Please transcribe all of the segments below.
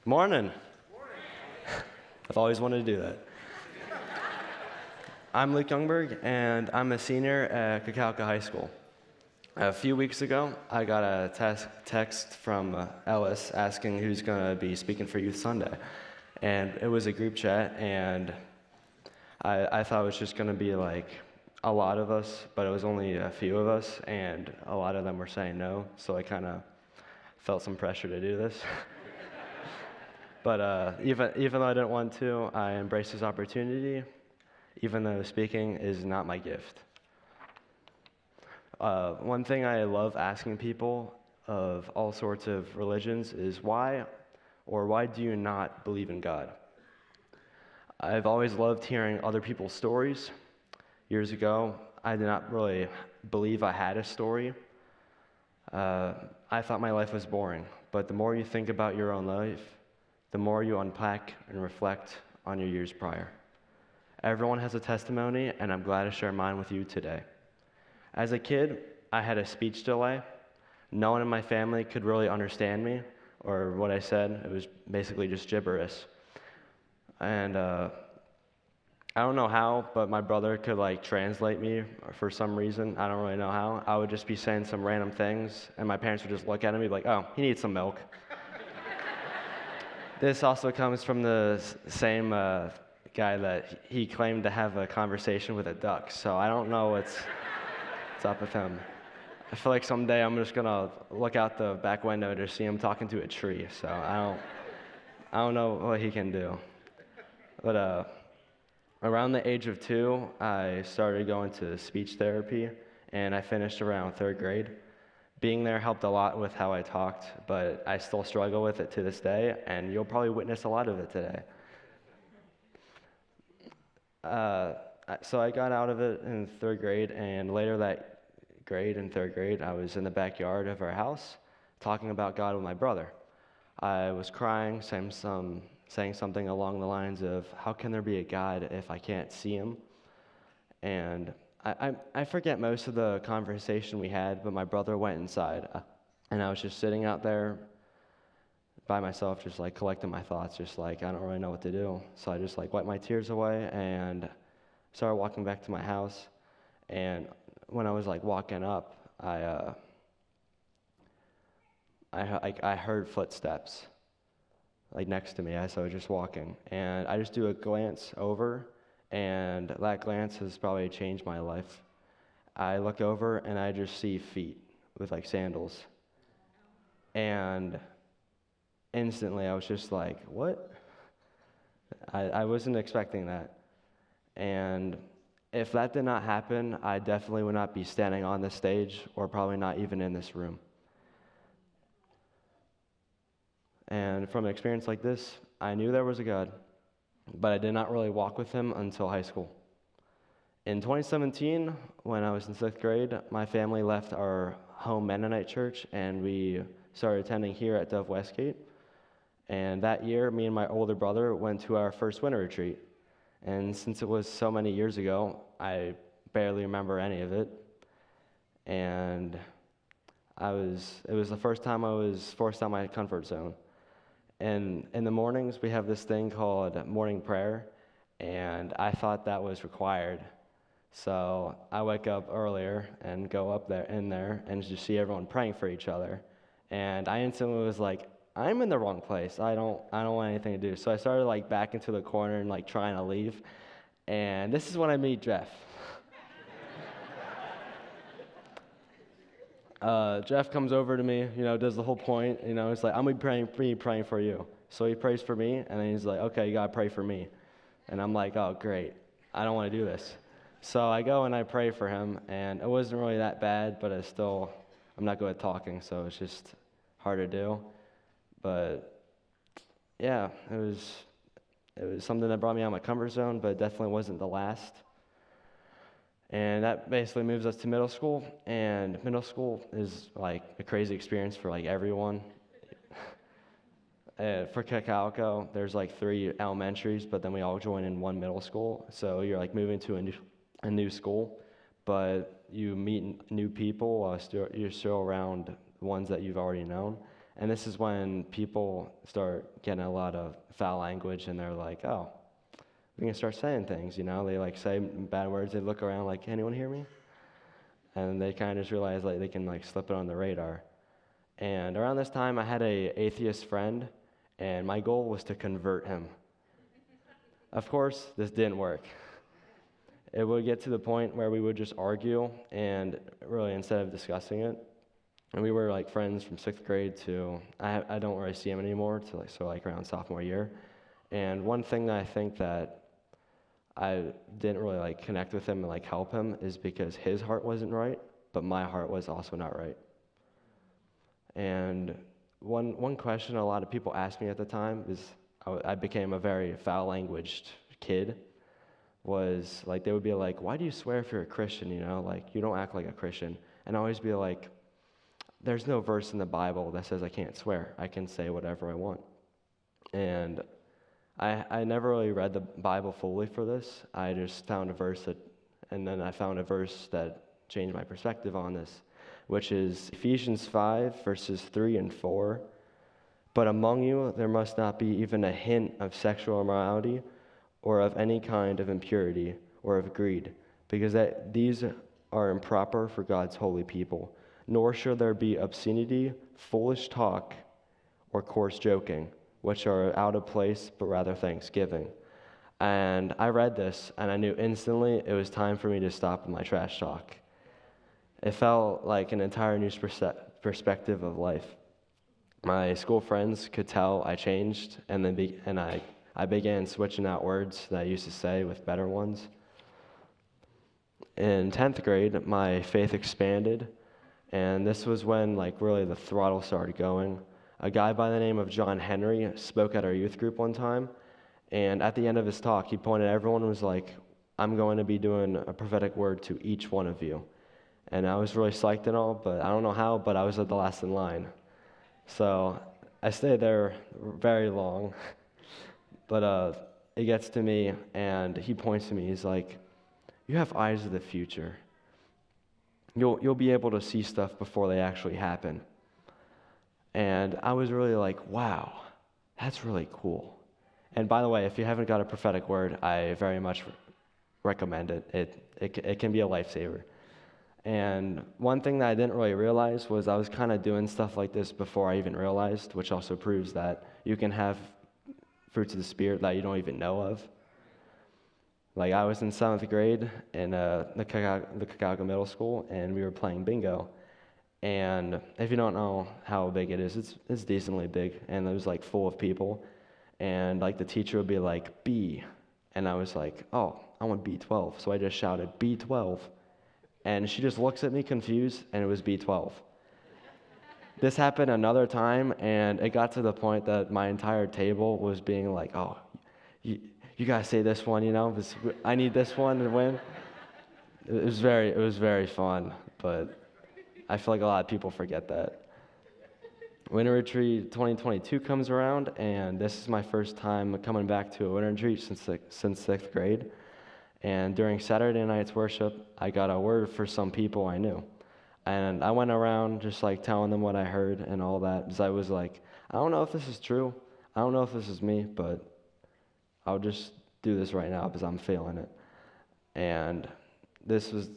Morning. I've always wanted to do that. I'm Youngberg, and I'm a senior at Cacalca High School. A few weeks ago, I got a text from Ellis asking who's going to be speaking for Youth Sunday. And it was a group chat, and I thought it was just going to be like a lot of us, but it was only a few of us, and a lot of them were saying no, so I kind of felt some pressure to do this. But even though I didn't want to, I embraced this opportunity, even though speaking is not my gift. One thing I love asking people of all sorts of religions is why do you not believe in God? I've always loved hearing other people's stories. Years ago, I did not really believe I had a story. I thought my life was boring, but the more you think about your own life, the more you unpack and reflect on your years prior. Everyone has a testimony, and I'm glad to share mine with you today. As a kid, I had a speech delay. No one in my family could really understand me or what I said. It was basically just gibberish. And I don't know how, but my brother could translate me for some reason. I don't really know how. I would just be saying some random things, and my parents would just look at me like, oh, he needs some milk. This also comes from the same guy that he claimed to have a conversation with a duck, so I don't know what's up with him. I feel like someday I'm just gonna look out the back window to see him talking to a tree, so I don't know what he can do. But around the age of 2, I started going to speech therapy, and I finished around 3rd grade. Being there helped a lot with how I talked, but I still struggle with it to this day, and you'll probably witness a lot of it today. So I got out of it in 3rd grade, and later that grade, in 3rd grade, I was in the backyard of our house talking about God with my brother. I was crying, saying something along the lines of, how can there be a God if I can't see him? And I forget most of the conversation we had, but my brother went inside, and I was just sitting out there by myself, just collecting my thoughts, I don't really know what to do. So I just wiped my tears away and started walking back to my house. And when I was walking up, I heard footsteps next to me as I was just walking, and I just do a glance over, and that glance has probably changed my life. I look over and I just see feet with sandals, and instantly I was just like, what? I wasn't expecting that. And if that did not happen, I definitely would not be standing on this stage, or probably not even in this room. And from an experience like this, I knew there was a God, but I did not really walk with him until high school. In 2017, when I was in 6th grade, my family left our home Mennonite church, and we started attending here at Westgate. And that year, me and my older brother went to our first winter retreat. And since it was so many years ago, I barely remember any of it. And it was the first time I was forced out of my comfort zone. And in the mornings, we have this thing called morning prayer, and I thought that was required. So I wake up earlier and go up in there and just see everyone praying for each other. And I instantly was like, I'm in the wrong place. I don't want anything to do. So I started back into the corner and trying to leave. And this is when I meet Jeff. Jeff comes over to me, does the whole point, he's like, I'm going to be praying for you. So he prays for me, and then he's like, okay, you got to pray for me. And I'm like, oh, great. I don't want to do this. So I go and I pray for him, and it wasn't really that bad, but I'm not good at talking, so it's just hard to do. But yeah, it was something that brought me out of my comfort zone, but it definitely wasn't the last. And that basically moves us to middle school, and middle school is a crazy experience for everyone. For Cacalco, there's 3 elementaries, but then we all join in one middle school. So you're moving to a new school, but you meet new people. You're still around the ones that you've already known, And this is when people start getting a lot of foul language, and they're like, oh, we can start saying things, They like say bad words. They look around like, anyone hear me? And they kind of just realize like they can like slip it on the radar. And around this time, I had a atheist friend, and my goal was to convert him. Of course, this didn't work. It would get to the point where we would just argue, and really instead of discussing it, and we were like friends from 6th grade to I don't really see him anymore to like around sophomore year. And one thing that I think that I didn't really like connect with him and like help him is because his heart wasn't right, but my heart was also not right. And one question a lot of people asked me at the time is I became a very foul-languaged kid. Was like they would be like, "Why do you swear if you're a Christian? Like you don't act like a Christian." And I always be like, "There's no verse in the Bible that says I can't swear. I can say whatever I want." And I never really read the Bible fully for this. I just found a verse and then I found a verse that changed my perspective on this, which is Ephesians 5, verses 3 and 4. "But among you there must not be even a hint of sexual immorality or of any kind of impurity or of greed, because these are improper for God's holy people. Nor should there be obscenity, foolish talk, or coarse joking, which are out of place, but rather thanksgiving." And I read this, and I knew instantly it was time for me to stop with my trash talk. It felt like an entire new perspective of life. My school friends could tell I changed, and I began switching out words that I used to say with better ones. In 10th grade, my faith expanded, and this was when like really the throttle started going. A guy by the name of John Henry spoke at our youth group one time, and at the end of his talk, he pointed at everyone and was like, "I'm going to be doing a prophetic word to each one of you." And I was really psyched and all, but I don't know how, but I was at the last in line. So I stayed there very long. But it gets to me, and he points to me. He's like, "You have eyes of the future. You'll be able to see stuff before they actually happen." And I was really like, wow, that's really cool. And by the way, if you haven't got a prophetic word, I very much recommend it. It can be a lifesaver. And one thing that I didn't really realize was I was kind of doing stuff like this before I even realized, which also proves that you can have fruits of the Spirit that you don't even know of. Like I was in 7th grade in the Chicago Middle School, and we were playing bingo. And if you don't know how big it is, it's decently big, and it was like full of people. And like the teacher would be like, "B," and I was like, "Oh, I want B12." So I just shouted B12, and she just looks at me confused, and it was B12. This happened another time, and it got to the point that my entire table was being like, "Oh, you gotta say this one, because I need this one to win." It was very fun, but I feel like a lot of people forget that. Winter Retreat 2022 comes around, and this is my first time coming back to a winter retreat since 6th grade. And during Saturday night's worship, I got a word for some people I knew. And I went around just like telling them what I heard and all that, because I was like, I don't know if this is true. I don't know if this is me, but I'll just do this right now because I'm feeling it. And this was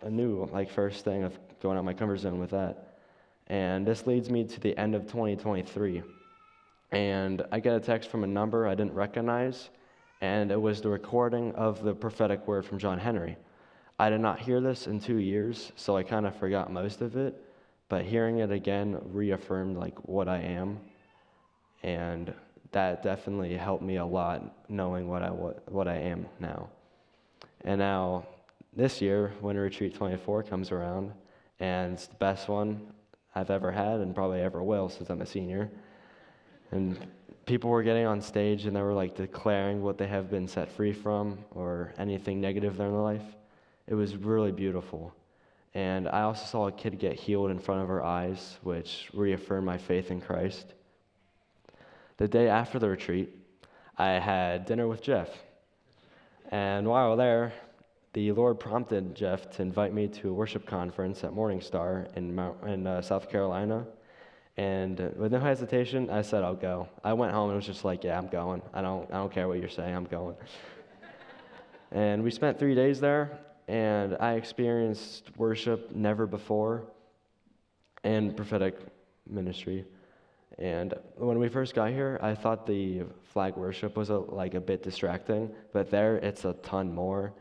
a new first thing of going out my comfort zone with that. And this leads me to the end of 2023. And I get a text from a number I didn't recognize, and it was the recording of the prophetic word from John Henry. I did not hear this in 2 years, so I kind of forgot most of it, but hearing it again reaffirmed what I am, and that definitely helped me a lot, knowing what I am now. And now, this year, Winter Retreat 24 comes around, and it's the best one I've ever had and probably ever will since I'm a senior. And people were getting on stage and they were declaring what they have been set free from or anything negative in their life. It was really beautiful. And I also saw a kid get healed in front of our eyes, which reaffirmed my faith in Christ. The day after the retreat, I had dinner with Jeff. And while there, the Lord prompted Jeff to invite me to a worship conference at Morningstar in South Carolina. And with no hesitation, I said, I'll go. I went home and was just like, yeah, I'm going. I don't care what you're saying, I'm going. And we spent 3 days there, and I experienced worship never before and prophetic ministry. And when we first got here, I thought the flag worship was a bit distracting, but there it's a ton more.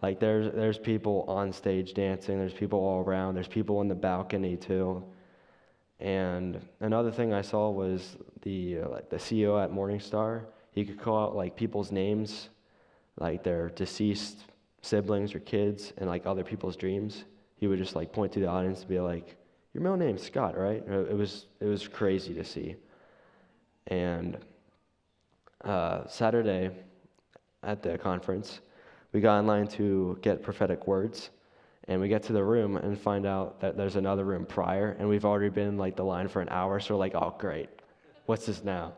Like there's people on stage dancing, there's people all around, there's people in the balcony too. And another thing I saw was the CEO at Morningstar. He could call out like people's names, like their deceased siblings or kids, and like other people's dreams. He would just like point to the audience and be like, "Your middle name's Scott, right?" It was crazy to see. And Saturday at the conference, we got in line to get prophetic words. And we get to the room and find out that there's another room prior, and we've already been in like the line for an hour. So we're like, oh great, what's this now?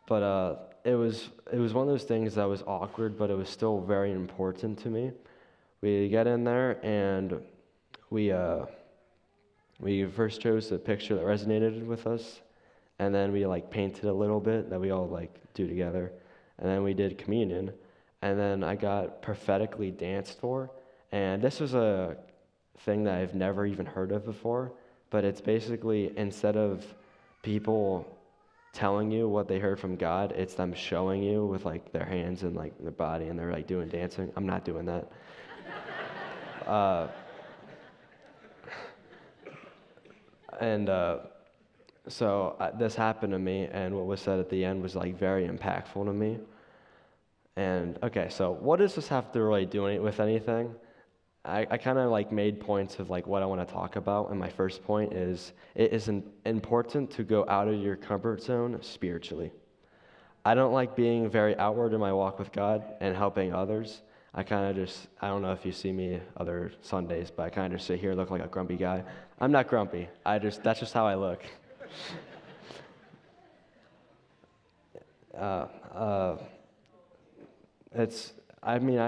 But it was one of those things that was awkward, but it was still very important to me. We get in there and we first chose a picture that resonated with us, and then we like painted a little bit that we all like do together, and then we did communion, and then I got prophetically danced for. And this was a thing that I've never even heard of before, but it's basically instead of people telling you what they heard from God, it's them showing you with like their hands and like their body, and they're like doing dancing. I'm not doing that. So this happened to me, and what was said at the end was like very impactful to me. And okay, so what does this have to really do with anything? I kind of like made points of like what I want to talk about, and my first point is it is important to go out of your comfort zone spiritually. I don't like being very outward in my walk with God and helping others. I don't know if you see me other Sundays, but I kind of just sit here and look like a grumpy guy. I'm not grumpy. That's just how I look. I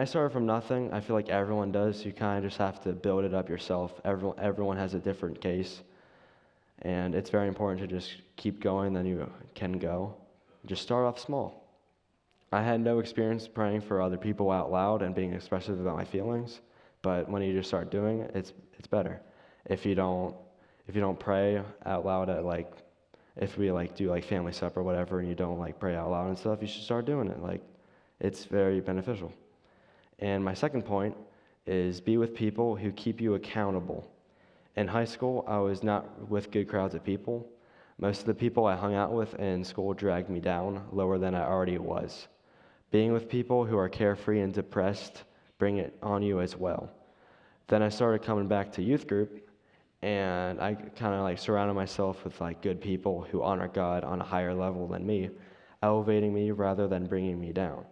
started from nothing. I feel like everyone does. You kind of just have to build it up yourself. Everyone has a different case. And it's very important to just keep going, then you can go. Just start off small. I had no experience praying for other people out loud and being expressive about my feelings, but when you just start doing it, it's better. If you don't pray out loud at like, if we like do like family supper or whatever, and you don't like pray out loud and stuff, you should start doing it. Like, it's very beneficial. And my second point is be with people who keep you accountable. In high school, I was not with good crowds of people. Most of the people I hung out with in school dragged me down lower than I already was. Being with people who are carefree and depressed bring it on you as well. Then I started coming back to youth group, and I kind of like surrounded myself with like good people who honor God on a higher level than me, elevating me rather than bringing me down.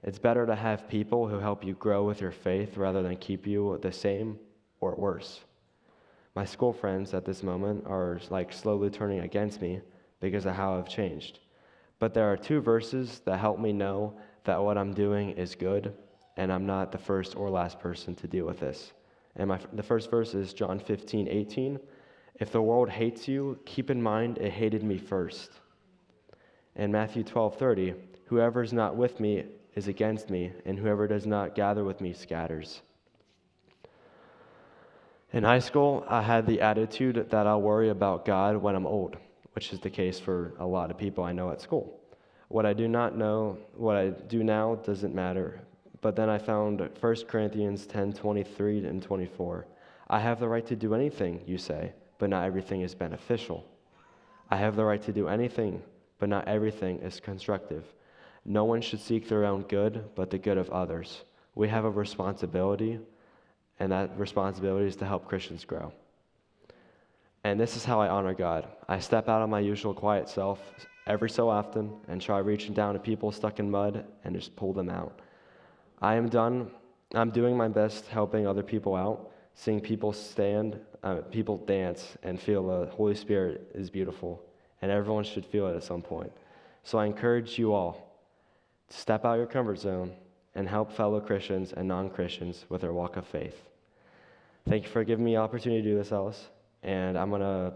It's better to have people who help you grow with your faith rather than keep you the same or worse. My school friends at this moment are like slowly turning against me because of how I've changed. But there are 2 verses that help me know that what I'm doing is good, and I'm not the first or last person to deal with this. And the first verse is John 15:18. If the world hates you, keep in mind it hated me first. And Matthew 12:30, whoever is not with me is against me, and whoever does not gather with me scatters. In high school, I had the attitude that I'll worry about God when I'm old, which is the case for a lot of people I know at school. What I do now doesn't matter. But then I found 1 Corinthians 10:23 and 24. I have the right to do anything, you say, but not everything is beneficial. I have the right to do anything, but not everything is constructive. No one should seek their own good, but the good of others. We have a responsibility, and that responsibility is to help Christians grow. And this is how I honor God. I step out of my usual quiet self every so often and try reaching down to people stuck in mud and just pull them out. I'm doing my best helping other people out, seeing people dance and feel the Holy Spirit is beautiful, and everyone should feel it at some point. So I encourage you all to step out of your comfort zone and help fellow Christians and non-Christians with their walk of faith. Thank you for giving me the opportunity to do this, Alice, and I'm going to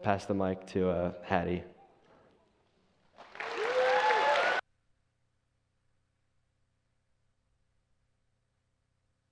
pass the mic to Hattie.